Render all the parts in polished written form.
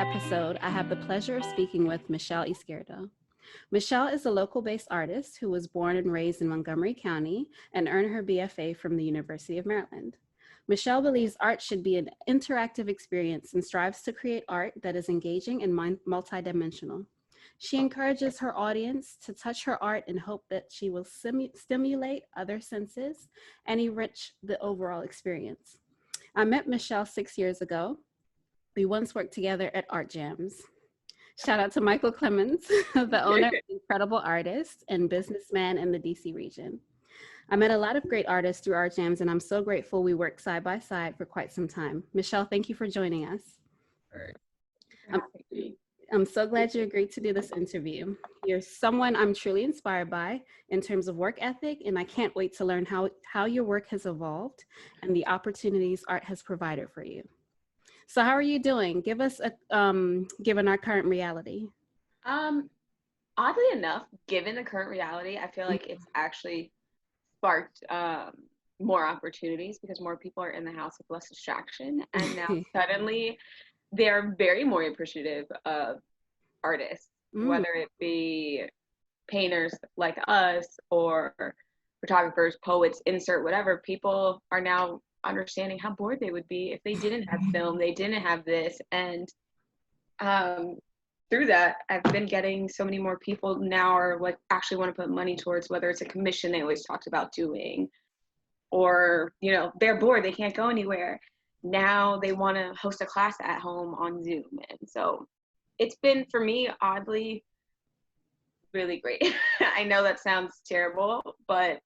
episode, I have the pleasure of speaking with Michelle Izqueirdo. Michelle is a local-based artist who was born and raised in Montgomery County and earned her BFA from the University of Maryland. Michelle believes art should be an interactive experience and strives to create art that is engaging and multidimensional. She encourages her audience to touch her art in hope that she will stimulate other senses and enrich the overall experience. I met Michelle 6 years ago. We once worked together at art jams. Shout out to Michael Clemens, the owner of Incredible Artist and businessman in the DC region. I met a lot of great artists through art jams, and I'm so grateful we worked side by side for quite some time. Michelle, thank you for joining us. I'm so glad you agreed to do this interview. You're someone I'm truly inspired by in terms of work ethic, and I can't wait to learn how your work has evolved and the opportunities art has provided for you. So how are you doing? Give us a, given our current reality. Oddly enough, given the current reality, I feel like it's actually sparked more opportunities because more people are in the house with less distraction. And now suddenly they're very more appreciative of artists, whether it be painters like us or photographers, poets, insert whatever. People are now understanding how bored they would be if they didn't have film, they didn't have this. And through that, I've been getting so many more people now are like actually want to put money towards, whether it's a commission they always talked about doing, or, you know, they're bored, they can't go anywhere. Now they want to host a class at home on Zoom. And so it's been, for me, oddly, really great. I know that sounds terrible, but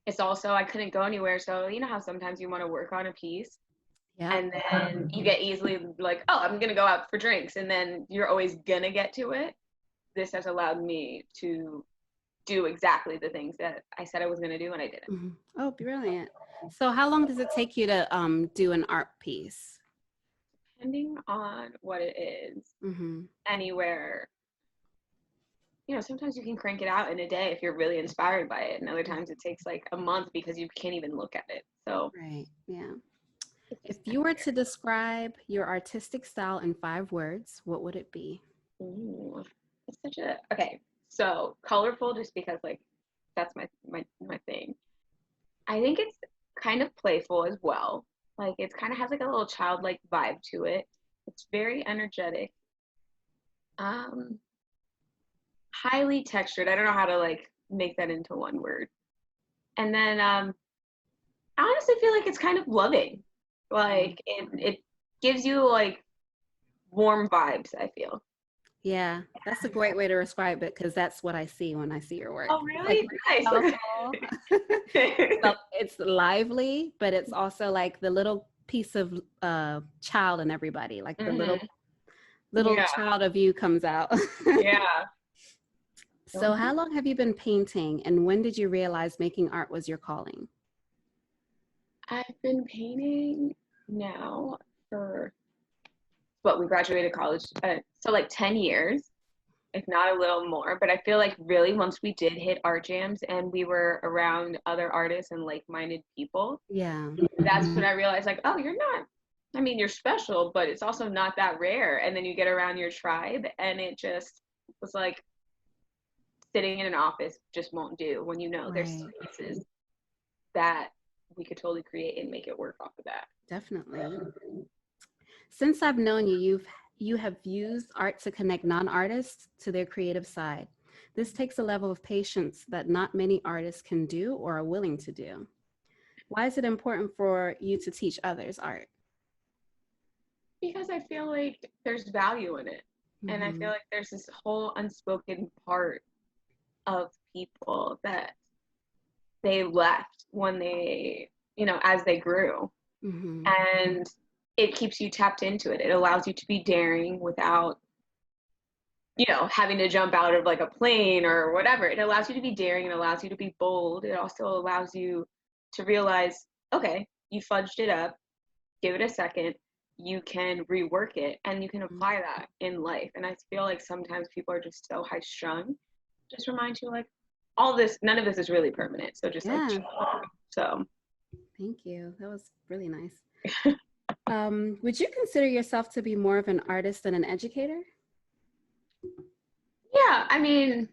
it's also, I couldn't go anywhere. So you know how sometimes you want to work on a piece and then you get easily like, oh, I'm going to go out for drinks. And then you're always going to get to it. This has allowed me to do exactly the things that I said I was going to do and I didn't. Mm-hmm. Oh, brilliant. So how long does it take you to do an art piece? Depending on what it is, anywhere, you know, sometimes you can crank it out in a day if you're really inspired by it. And other times it takes like a month because you can't even look at it. So, right. Yeah. If you were to describe your artistic style in 5 words, what would it be? Ooh, it's such a, okay. So colorful, just because like, that's my thing. I think it's kind of playful as well. Like it kind of has like a little childlike vibe to it. It's very energetic. Highly textured. I don't know how to like make that into one word. And then I honestly feel like it's kind of loving. Like it gives you like warm vibes, I feel. Yeah, that's a great way to describe it because that's what I see when I see your work. Oh, really? Nice. So it's lively, but it's also like the little piece of child in everybody, like the little child of you comes out. Yeah. So how long have you been painting and when did you realize making art was your calling? I've been painting now for, we graduated college, so like 10 years, if not a little more. But I feel like really once we did hit art jams and we were around other artists and like-minded people, that's when I realized like, oh, you're not, I mean, you're special, but it's also not that rare. And then you get around your tribe and it just was like, sitting in an office just won't do when you know there's spaces that we could totally create and make it work off of that. Definitely. Since I've known you, you have used art to connect non-artists to their creative side. This takes a level of patience that not many artists can do or are willing to do. Why is it important for you to teach others art? Because I feel like there's value in it. And I feel like there's this whole unspoken part of people that they left when they, you know, as they grew. And it keeps you tapped into it. It allows you to be daring without, you know, having to jump out of like a plane or whatever. It allows you to be daring. It allows you to be bold. It also allows you to realize, okay, you fudged it up, give it a second, you can rework it and you can apply that in life. And I feel like sometimes people are just so high strung. Just remind you like all this, none of this is really permanent. So just like, so. Thank you. That was really nice. Would you consider yourself to be more of an artist than an educator? Yeah, I mean,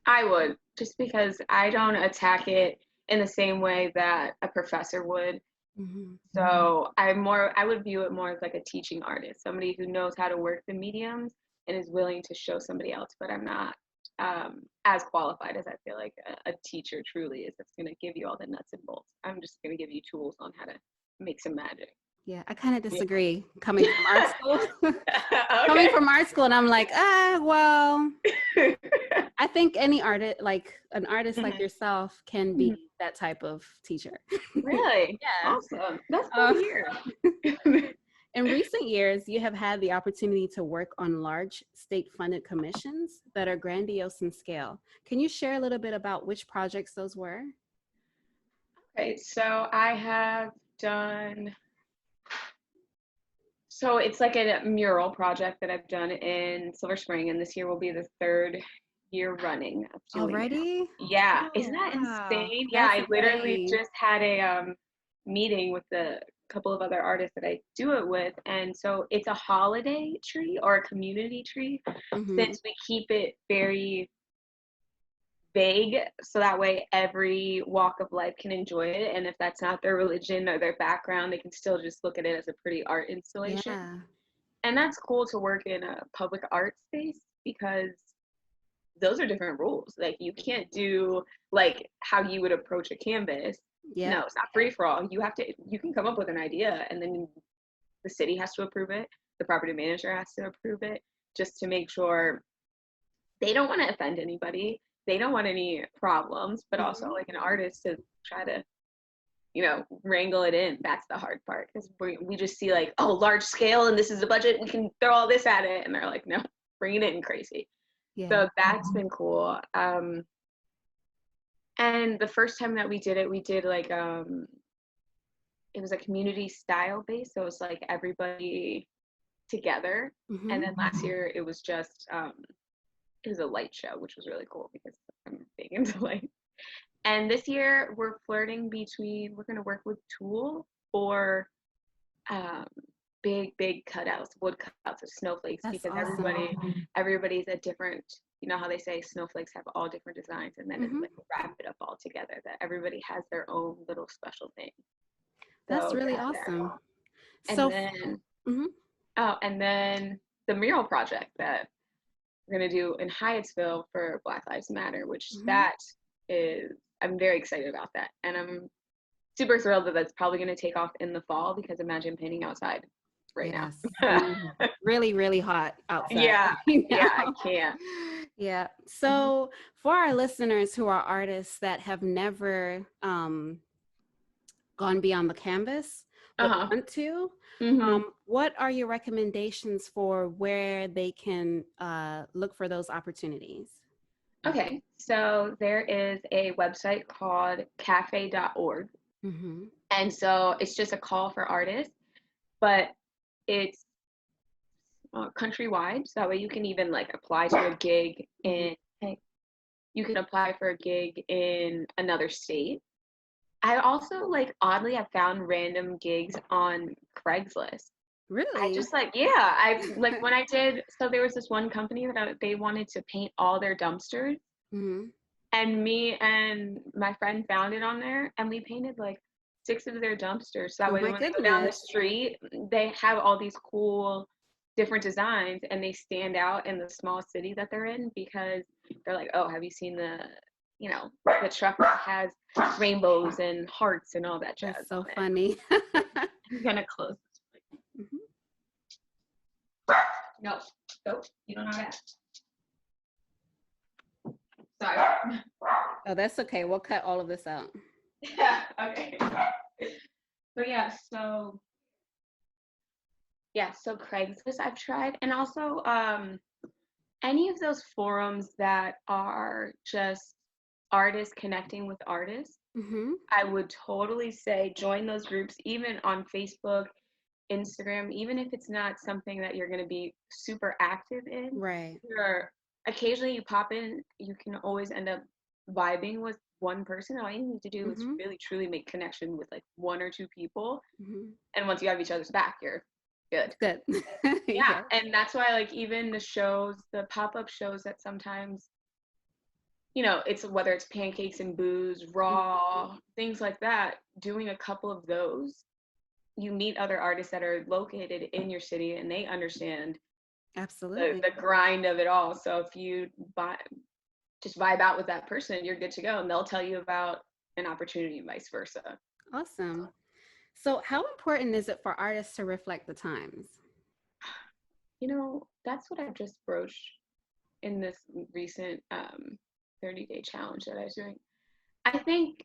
I would, just because I don't attack it in the same way that a professor would. Mm-hmm. So I would view it more as like a teaching artist, somebody who knows how to work the mediums and is willing to show somebody else. But I'm not as qualified as I feel like a teacher truly is. That's going to give you all the nuts and bolts. I'm just going to give you tools on how to make some magic. Yeah, I kind of Yeah. disagree coming from art school. Coming Okay. from art school, and I'm like, well, I think any artist, like an artist like Mhm. yourself, can Mhm. be that type of teacher. Really? Yeah. Awesome. That's cool to hear. In recent years, you have had the opportunity to work on large state-funded commissions that are grandiose in scale. Can you share a little bit about which projects those were? Okay, so I have done, so it's like a mural project that I've done in Silver Spring, and this year will be the third year running of doing it. Already? Yeah, isn't Oh, that wow. insane? Yeah, That's I literally insane. just had a meeting with a couple of other artists that I do it with, and so it's a holiday tree or a community tree, Mm-hmm. since we keep it very vague, so that way every walk of life can enjoy it, and if that's not their religion or their background, they can still just look at it as a pretty art installation. Yeah. And that's cool to work in a public art space because those are different rules. Like you can't do like how you would approach a canvas. No, Yep. it's not free for all. You can come up with an idea and then the city has to approve it, the property manager has to approve it, just to make sure they don't want to offend anybody. They don't want any problems, but also Mm-hmm. like an artist to try to, wrangle it in. That's the hard part because we just see like, oh, large scale and this is the budget. We can throw all this at it. And they're like, no, bringing it in crazy. Yeah. So that's been cool. And the first time that we did it, we did like, it was a community style base. So it was like everybody together. Mm-hmm. And then last year it was just, it was a light show, which was really cool because I'm big into light. And this year we're we're going to work with Tool for um, big cutouts, wood cutouts of snowflakes, That's because awesome. everybody's a different, how they say snowflakes have all different designs, and then it's Mm-hmm. like wrap it up all together, that everybody has their own little special thing. That's So really that's awesome. and So, then mhm. and then the mural project that we're going to do in Hyattsville for Black Lives Matter, which Mhm. that is, I'm very excited about that. And I'm super thrilled that that's probably going to take off in the fall, because imagine painting outside right Yes. now. Really, really hot outside Yeah, right yeah, I now. can't. Yeah. Mhm, So for our listeners who are artists that have never gone beyond the canvas but uh-huh. want to, hmm what are your recommendations for where they can look for those opportunities? Okay, so there is a website called cafe.org. Mm-hmm. And so it's just a call for artists, but it's countrywide. So that way you can even like apply to a gig Mm-hmm. in, hey, you can apply for a gig in another state. I also like oddly have found random gigs on Craigslist. I Really? just like, yeah, I like when I did, so there was this one company that they wanted to paint all their dumpsters, Mm-hmm. and me and my friend found it on there, and we painted like 6 of their dumpsters. So that Oh way my when they go down the goodness. street, they have all these cool different designs, and they stand out in the small city that they're in, because they're like, oh, have you seen the truck that has rainbows and hearts and all that That's jazz so on it? funny. I'm gonna close this. Mhm. No, nope, you don't know that. Sorry. Oh, that's okay. We'll cut all of this out. Yeah, okay. But so Craigslist I've tried, and also any of those forums that are just artists connecting with artists. Mm-hmm. I would totally say join those groups, even on Facebook, Instagram, even if it's not something that you're going to be super active in. Right. Or occasionally you pop in, you can always end up vibing with one person, all you need to do is Mm-hmm. really truly make connection with like one or two people. Mm-hmm. And once you have each other's back, you're good. Good. Yeah. Yeah. And that's why like even the shows, the pop-up shows that sometimes, it's whether it's pancakes and booze, raw, things like that, doing a couple of those, you meet other artists that are located in your city and they understand the, Absolutely. the grind of it all. So if you just vibe out with that person, you're good to go. And they'll tell you about an opportunity and vice versa. Awesome. So, how important is it for artists to reflect the times? That's what I've just broached in this recent 30-day challenge that I was doing. I think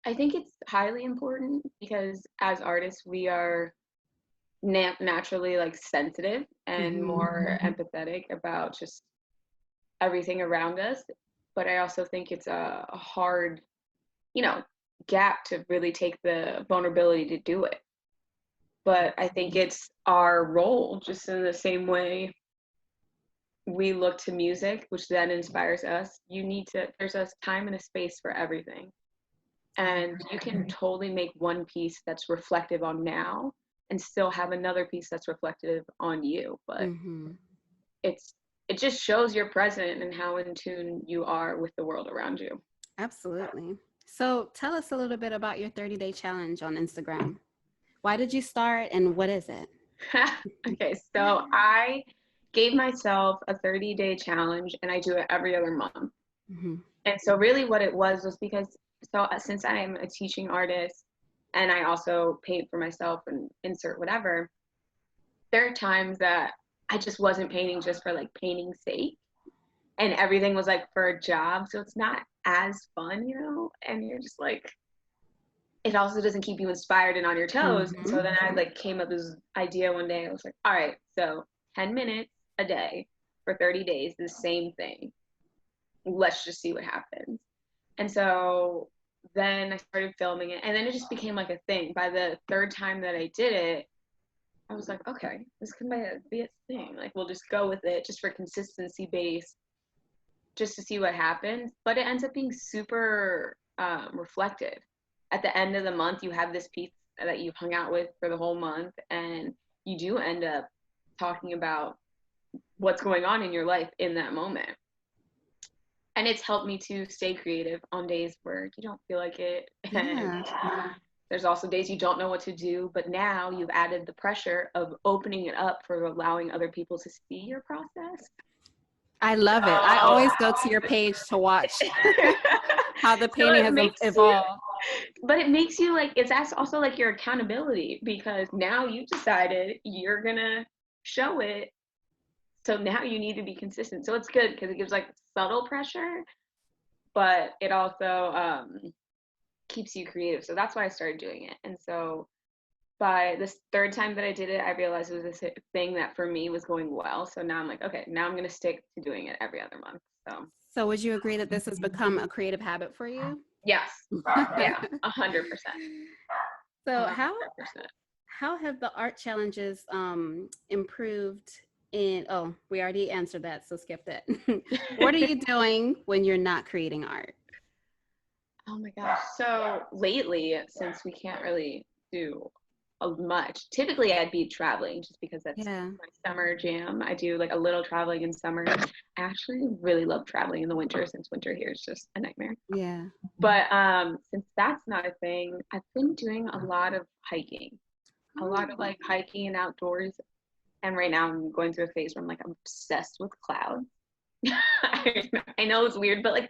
I think it's highly important because as artists we are naturally like sensitive and Mm-hmm. more empathetic about just everything around us. But I also think it's a hard, you know, gap to really take the vulnerability to do it. But I think it's our role, just in the same way we look to music, which then inspires us. There's a time and a space for everything. And you can totally make one piece that's reflective on now and still have another piece that's reflective on you. But Mm-hmm. it's it just shows you're present and how in tune you are with the world around you. Absolutely. So, tell us a little bit about your 30-day challenge on Instagram. Why did you start and what is it? Okay, so I gave myself a 30-day challenge and I do it every other month. Mm-hmm. And so really what it was because since I am a teaching artist and I also paint for myself and insert whatever, there are times that I just wasn't painting just for like painting's sake and everything was like for a job. So it's not as fun, and you're just like, it also doesn't keep you inspired and on your toes. And Mm-hmm. so then I like came up with this idea one day. I was like, all right, so 10 minutes a day for 30 days, the same thing. Let's just see what happens. And so then I started filming it and then it just became like a thing. By the third time that I did it, I was like, okay, this could be a thing. Like we'll just go with it just for consistency base, just to see what happens. But it ends up being super reflective. At the end of the month, you have this piece that you've hung out with for the whole month, and you do end up talking about what's going on in your life in that moment. And it's helped me to stay creative on days where you don't feel like it. And Yeah. there's also days you don't know what to do, but now you've added the pressure of opening it up for allowing other people to see your process. I love it. I always go to your page to watch how the So painting it has makes you, evolved. but it makes you like, it's also like your accountability because now you decided you're gonna show it. So now you need to be consistent. So it's good because it gives like subtle pressure, but it also keeps you creative. So that's why I started doing it. And so by this third time that I did it, I realized it was a thing that for me was going well. So now I'm like, okay, now I'm gonna stick to doing it every other month. So So, would you agree that this has become a creative habit for you? yes, yeah, 100%, So, 100%. how have the art challenges improved in? Oh, we already answered that, so skip that. What are you doing when you're not creating art? Oh my gosh. So lately, since we can't really do much, typically I'd be traveling just because that's Yeah. my summer jam. I do like a little traveling in summer. I actually really love traveling in the winter since winter here is just a nightmare. Yeah. But since that's not a thing, I've been doing a lot of hiking, a lot of like hiking and outdoors. And right now I'm going through a phase where I'm like obsessed with clouds. I know it's weird, but like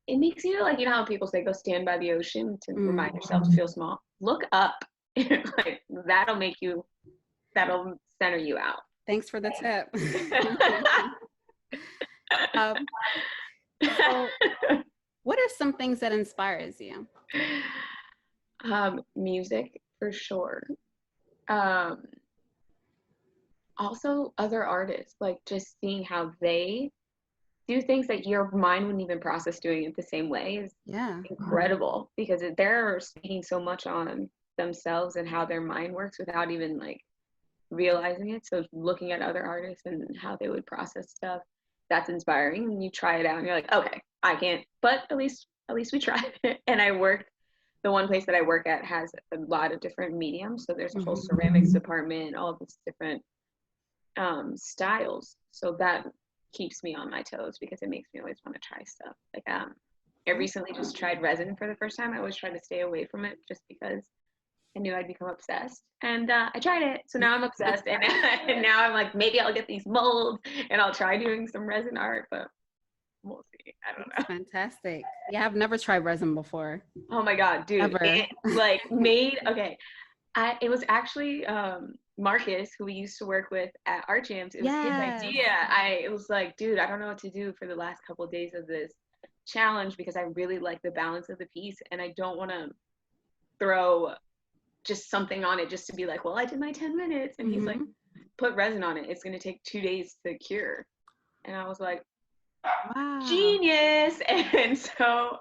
it makes you like, how people say go stand by the ocean to remind yourself to feel small. Look up. Like that'll center you out. Thanks for the tip. um, so, what are some things that inspires you? Music for sure. Um, Also other artists, like just seeing how they do things that your mind wouldn't even process doing it the same way is Yeah. incredible because they're speaking so much on themselves and how their mind works without even like realizing it. So looking at other artists and how they would process stuff, that's inspiring. And you try it out and you're like, okay, I can't, but at least at least we tried. And the one place that I work at has a lot of different mediums. So there's a whole ceramics department, all of these different styles. So that keeps me on my toes because it makes me always want to try stuff. Like I recently just tried resin for the first time. I always try to stay away from it just because I knew I'd become obsessed. And I tried it. So now I'm obsessed. And now I'm like, maybe I'll get these molds and I'll try doing some resin art, but we'll see. I don't know. That's fantastic. Yeah, I've never tried resin before. Oh my God, dude. Ever. It like okay. It was actually Marcus, who we used to work with at Art Jams. It was his idea. It was like, dude, I don't know what to do for the last couple of days of this challenge because I really like the balance of the piece and I don't want to throw just something on it just to be like, well, I did my 10 minutes. And he's like, put resin on it. It's going to take 2 days to cure. And I was like, wow, genius. And so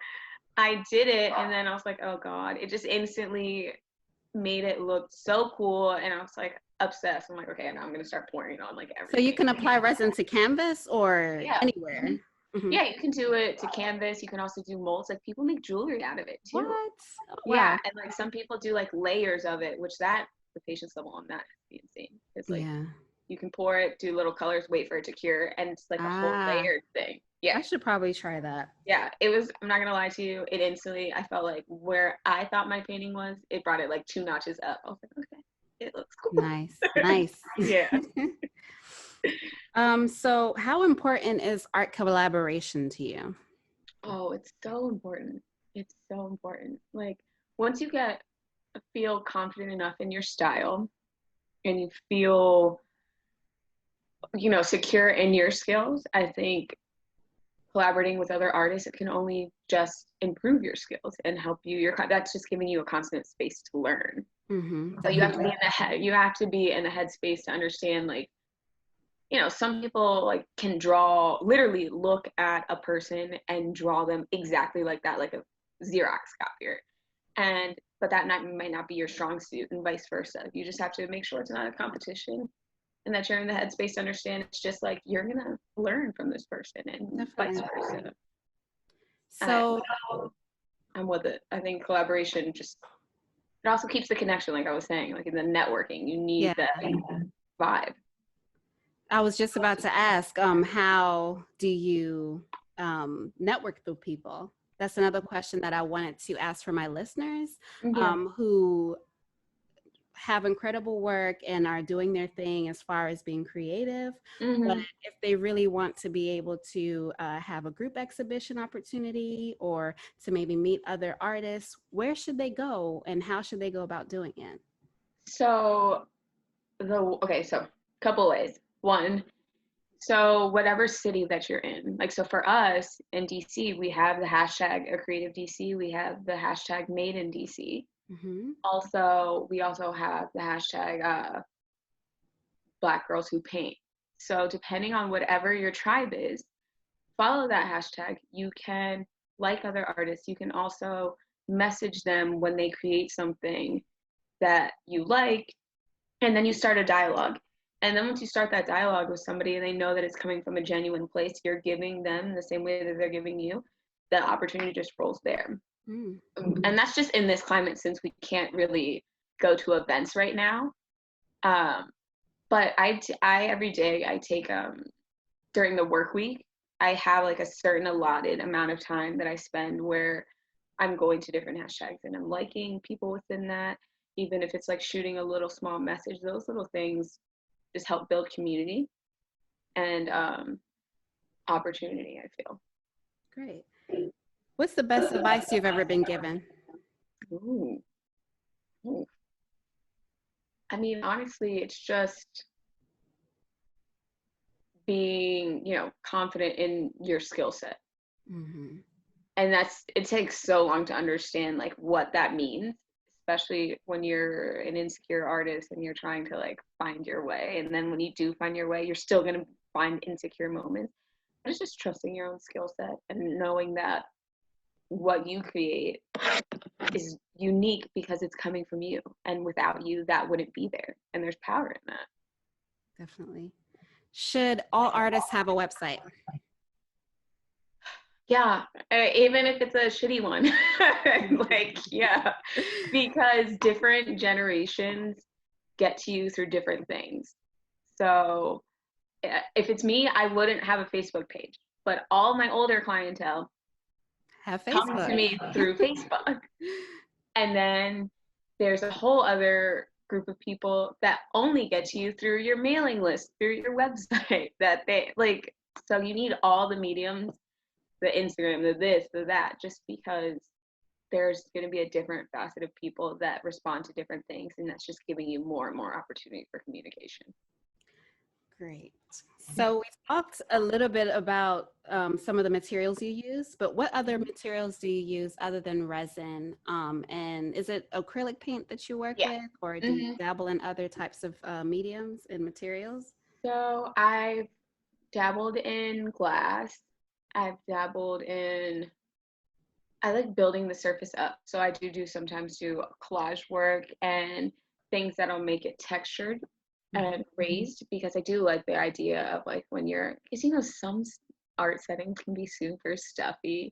I did it. And then I was like, oh God, it just instantly made it look so cool. And I was like obsessed. I'm like, okay, now I'm going to start pouring it on like everything. So you can apply resin to canvas or anywhere? Yeah, you can do it to canvas. You can also do molds. Like people make jewelry out of it too. What? Oh, wow. Yeah, and like some people do like layers of it, which the patience level on that is insane. It's like you can pour it, do little colors, wait for it to cure, and it's like a whole layered thing. Yeah, I should probably try that. Yeah, it was. I'm not gonna lie to you. It instantly, I felt like where I thought my painting was, it brought it like 2 notches up. I was like, okay, it looks cool. Nice. Yeah. So how important is art collaboration to you? Oh, it's so important. It's so important. Like once you feel confident enough in your style and you feel, secure in your skills, I think collaborating with other artists, it can only just improve your skills and help you. That's just giving you a constant space to learn. So you have to be in the headspace to understand, like, some people like can literally look at a person and draw them exactly like that, like a Xerox copier. But that might not be your strong suit, and vice versa. You just have to make sure it's not a competition and that you're in the headspace to understand it's just like you're going to learn from this person and vice versa. So I'm with it. I think collaboration it also keeps the connection, like I was saying, like in the networking, you need that vibe. I was just about to ask, how do you network through people? That's another question that I wanted to ask for my listeners who have incredible work and are doing their thing as far as being creative. But if they really want to be able to have a group exhibition opportunity or to maybe meet other artists, where should they go and how should they go about doing it? So a couple ways. One, so whatever city that you're in, like, so for us in DC, we have the hashtag A Creative DC. We have the hashtag Made in DC. Also, we also have the hashtag Black Girls Who Paint. So depending on whatever your tribe is, follow that hashtag. You can like other artists. You can also message them when they create something that you like, and then you start a dialogue. And then once you start that dialogue with somebody and they know that it's coming from a genuine place, you're giving them the same way that they're giving you, the opportunity just rolls there. And that's just in this climate, since we can't really go to events right now. But I every day I take, during the work week, I have like a certain allotted amount of time that I spend where I'm going to different hashtags and I'm liking people within that, even if it's like shooting a little small message. Those little things just help build community and opportunity, I feel. Great. What's the best advice you've ever been given? Ooh. I mean, honestly, it's just being, confident in your skill set. And it takes so long to understand like what that means, especially when you're an insecure artist and you're trying to like find your way. And then when you do find your way, you're still going to find insecure moments. But it's just trusting your own skill set and knowing that what you create is unique because it's coming from you. And without you, that wouldn't be there. And there's power in that. Definitely. Should all artists have a website? Yeah, even if it's a shitty one. Like, yeah, because different generations get to you through different things. So if it's me, I wouldn't have a Facebook page, but all my older clientele Have comes to Facebook. me through Facebook. And then there's a whole other group of people that only get to you through your mailing list, through your website, that they like. So you need all the mediums, the Instagram, the this, the that, just because there's going to be a different facet of people that respond to different things. And that's just giving you more and more opportunity for communication. Great. So we talked a little bit about some of the materials you use, but what other materials do you use other than resin? And is it acrylic paint that you work Yeah. with, or do you dabble in other types of mediums and materials? So I've dabbled in glass. I've dabbled in, I like building the surface up. So I do sometimes do collage work and things that'll make it textured and raised, because I do like the idea of like when you're, because you know, some art settings can be super stuffy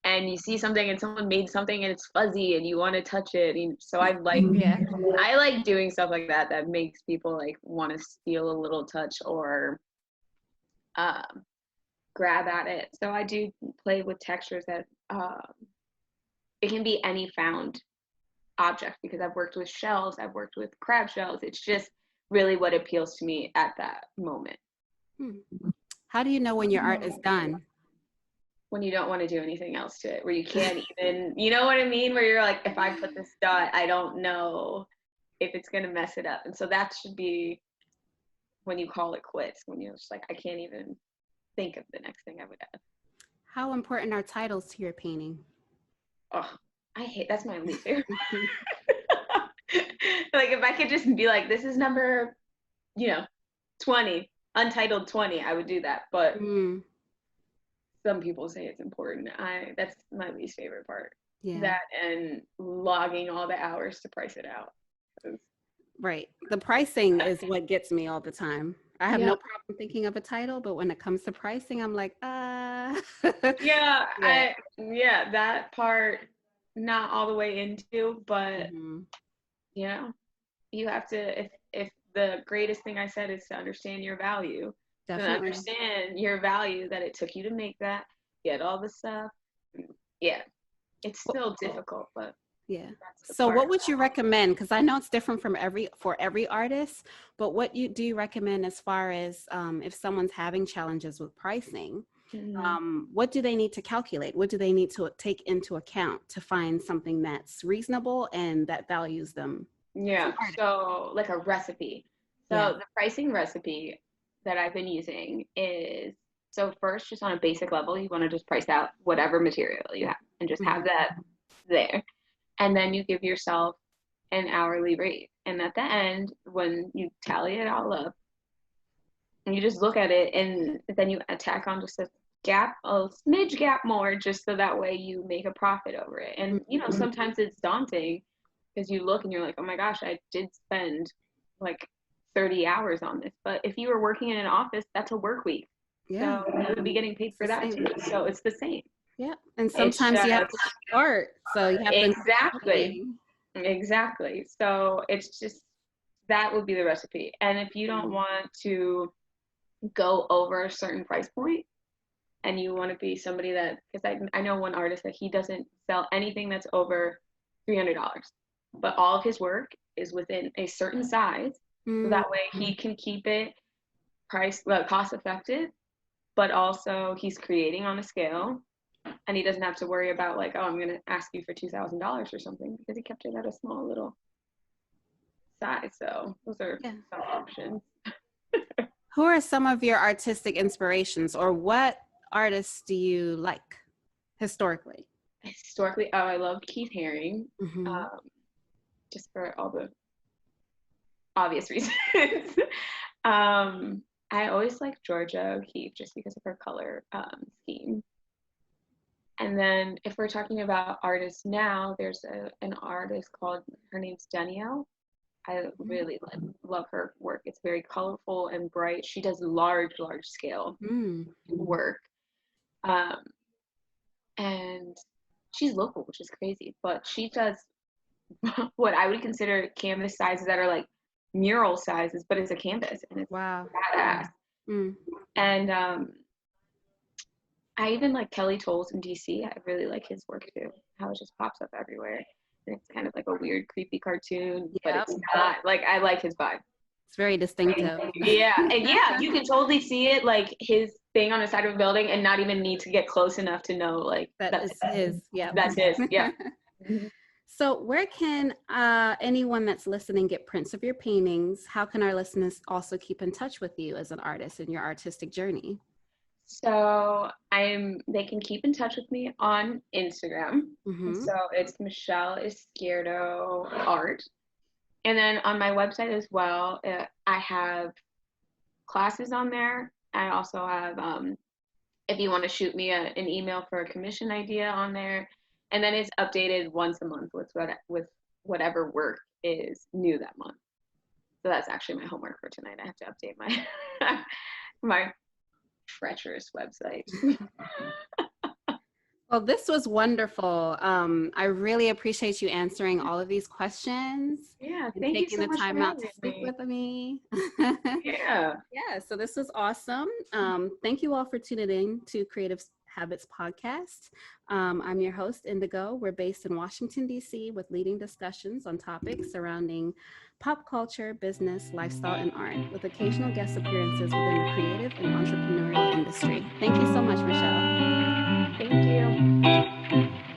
and you see something and someone made something and it's fuzzy and you want to touch it. And so Yeah. I like doing stuff like that that makes people like want to steal a little touch or um, grab at it. So I do play with textures that it can be any found object, because I've worked with shells, I've worked with crab shells. It's just really what appeals to me at that moment. How do you know when your art is done? When you don't want to do anything else to it, where you can't even, you know what I mean? Where you're like, if I put this dot, I don't know if it's going to mess it up. And so that should be when you call it quits, when you're just like, I can't even think of the next thing I would add. How important are titles to your painting? Oh, I hate, that's my least favorite. Like if I could just be like, this is number, 20, Untitled 20, I would do that. But some people say it's important. That's my least favorite part. Yeah. That and logging all the hours to price it out. Right. The pricing is what gets me all the time. I have no problem thinking of a title, but when it comes to pricing, I'm like, yeah, that part not all the way into, but you have to, if the greatest thing I said is to understand your value, then understand your value, that it took you to make that, get all the stuff. Yeah, it's still difficult, but yeah. So what would you recommend? Because I know it's different for every artist, but what do you recommend as far as if someone's having challenges with pricing? What do they need to calculate? What do they need to take into account to find something that's reasonable and that values them? Yeah, so like a recipe. So the pricing recipe that I've been using is, so first, just on a basic level, you want to just price out whatever material you have and just have that there. And then you give yourself an hourly rate. And at the end, when you tally it all up, and you just look at it, and then you tack on just a smidge gap more, just so that way you make a profit over it. And sometimes it's daunting because you look and you're like, oh my gosh, I did spend like 30 hours on this. But if you were working in an office, that's a work week. So you would be getting paid for that too. So it's the same. Yeah. And sometimes you have to start. So you have to Exactly. So it's just, that would be the recipe. And if you don't want to go over a certain price point, and you want to be somebody that, because I know one artist that he doesn't sell anything that's over $300, but all of his work is within a certain size, so that way he can keep it cost effective, but also he's creating on a scale, and he doesn't have to worry about like, oh, I'm going to ask you for $2,000 or something, because he kept it at a small little size. So those are some options. Who are some of your artistic inspirations, or what artists do you like historically? Historically, I love Keith Haring, just for all the obvious reasons. I always like Georgia O'Keeffe just because of her color scheme. And then if we're talking about artists now, there's an artist called, her name's Danielle. I really love her work. It's very colorful and bright. She does large scale work. and she's local, which is crazy, but she does what I would consider canvas sizes that are like mural sizes, but it's a canvas and it's Wow. badass. Mm. And I even like Kelly Tolles in DC. I really like his work too. How it just pops up everywhere. And it's kind of like a weird, creepy cartoon, but Yep. it's not. Like, I like his vibe. It's very distinctive. Yeah. And yeah, you can totally see it, like his thing on the side of a building and not even need to get close enough to know, like, That is his. Yeah. that's his. Yeah. So where can anyone that's listening get prints of your paintings? How can our listeners also keep in touch with you as an artist in your artistic journey? So they can keep in touch with me on Instagram. Mm-hmm. So it's Michelle Izqueirdo Art. And then on my website as well, I have classes on there. I also have, if you want to shoot me an email for a commission idea on there. And then it's updated once a month with whatever work is new that month. So that's actually my homework for tonight. I have to update my my treacherous website. Well, this was wonderful. I really appreciate you answering all of these questions. Yeah, and thank you taking so the much time for out to having speak me. with me. Yeah. Yeah, so this was awesome. Thank you all for tuning in to Creative Habits Podcast. I'm your host, Indigo. We're based in Washington, D.C. with leading discussions on topics surrounding pop culture, business, lifestyle, and art, with occasional guest appearances within the creative and entrepreneurial industry. Thank you so much, Michelle. Thank you.